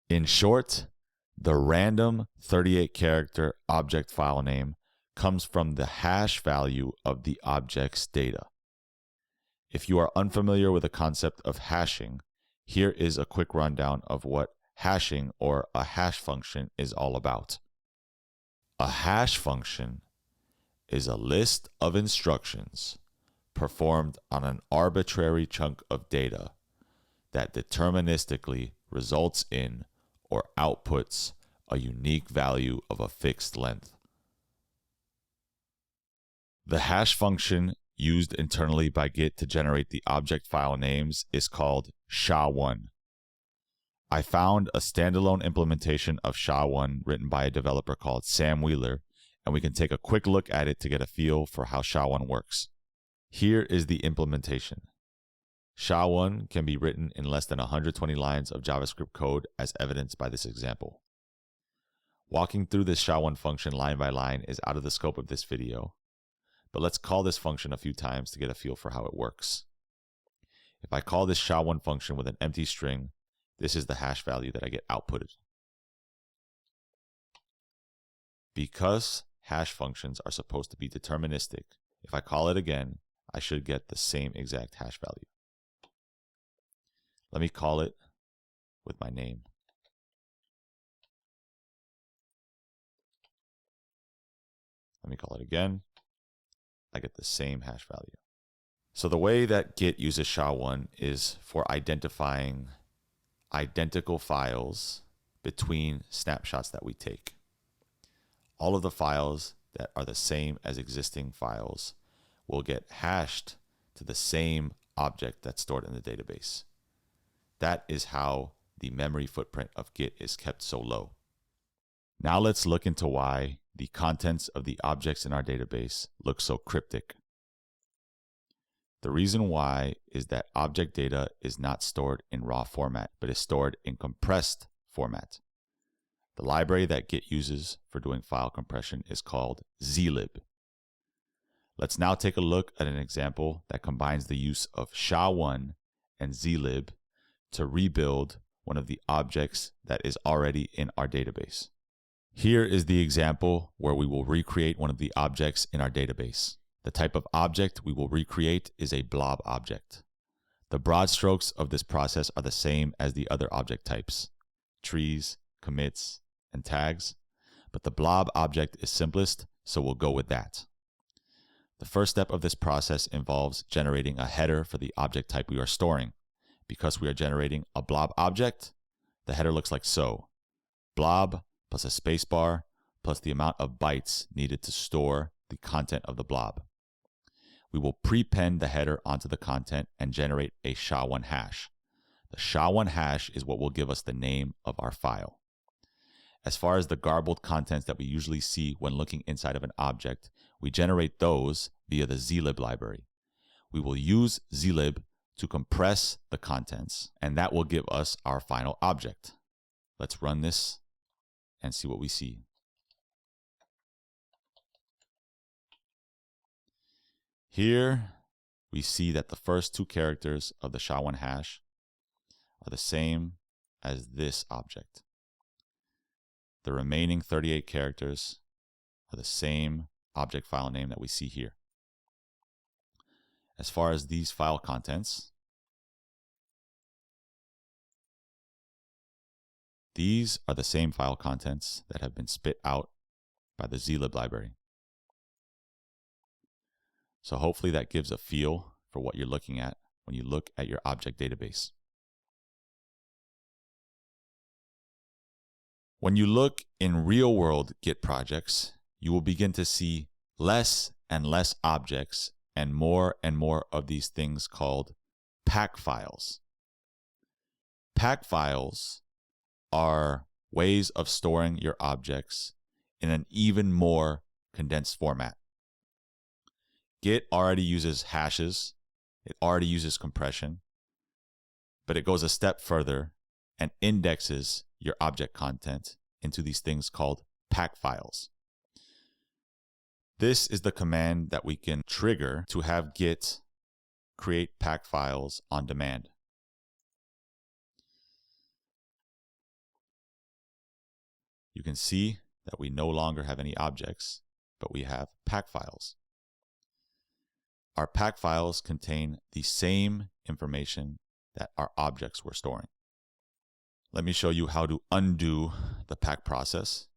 In short, the random 38-character object file name comes from the hash value of the object's data. If you are unfamiliar with the concept of hashing, here is a quick rundown of what hashing or a hash function is all about. A hash function is a list of instructions performed on an arbitrary chunk of data that deterministically results in or outputs a unique value of a fixed length. The hash function used internally by Git to generate the object file names is called SHA-1. I found a standalone implementation of SHA-1 written by a developer called Samwell, and we can take a quick look at it to get a feel for how SHA-1 works. Here is the implementation. SHA-1 can be written in less than 120 lines of JavaScript code as evidenced by this example. Walking through this SHA-1 function line by line is out of the scope of this video, but let's call this function a few times to get a feel for how it works. If I call this SHA-1 function with an empty string, this is the hash value that I get outputted. Because hash functions are supposed to be deterministic, if I call it again, I should get the same exact hash value. Let me call it with my name. Let me call it again. I get the same hash value. So the way that Git uses SHA-1 is for identifying identical files between snapshots that we take. All of the files that are the same as existing files will get hashed to the same object that's stored in the database. That is how the memory footprint of Git is kept so low. Now let's look into why the contents of the objects in our database look so cryptic. The reason why is that object data is not stored in raw format, but is stored in compressed format. The library that Git uses for doing file compression is called zlib. Let's now take a look at an example that combines the use of SHA-1 and zlib to rebuild one of the objects that is already in our database. Here is the example where we will recreate one of the objects in our database. The type of object we will recreate is a blob object. The broad strokes of this process are the same as the other object types, trees, commits, and tags, but the blob object is simplest, so we'll go with that. The first step of this process involves generating a header for the object type we are storing. Because we are generating a blob object, the header looks like so: blob plus a spacebar plus the amount of bytes needed to store the content of the blob. We will prepend the header onto the content and generate a SHA-1 hash. The SHA-1 hash is what will give us the name of our file. As far as the garbled contents that we usually see when looking inside of an object, we generate those via the zlib library. We will use zlib to compress the contents, and that will give us our final object. Let's run this and see what we see. Here we see that the first two characters of the SHA-1 hash are the same as this object. The remaining 38 characters are the same object file name that we see here. As far as these file contents, these are the same file contents that have been spit out by the zlib library. So hopefully that gives a feel for what you're looking at when you look at your object database. When you look in real-world Git projects, you will begin to see less and less objects and more of these things called pack files. Pack files are ways of storing your objects in an even more condensed format. Git already uses hashes, it already uses compression, but it goes a step further and indexes your object content into these things called pack files. This is the command that we can trigger to have Git create pack files on demand. you can see that we no longer have any objects, but we have pack files. Our pack files contain the same information that our objects were storing. Let me show you how to undo the pack process.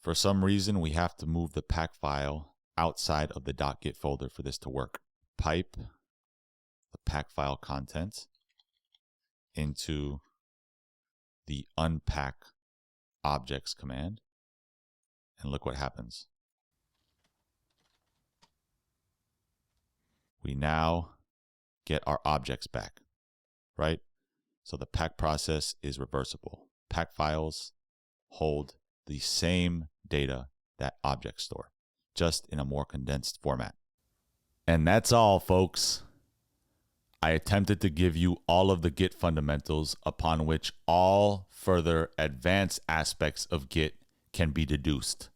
For some reason, we have to move the pack file outside of the .git folder for this to work. Pipe the pack file content into the unpack objects command, and look what happens. We now get our objects back, right? So the pack process is reversible. Pack files hold the same data that objects store, just in a more condensed format. And that's all, folks. I attempted to give you all of the Git fundamentals upon which all further advanced aspects of Git can be deduced.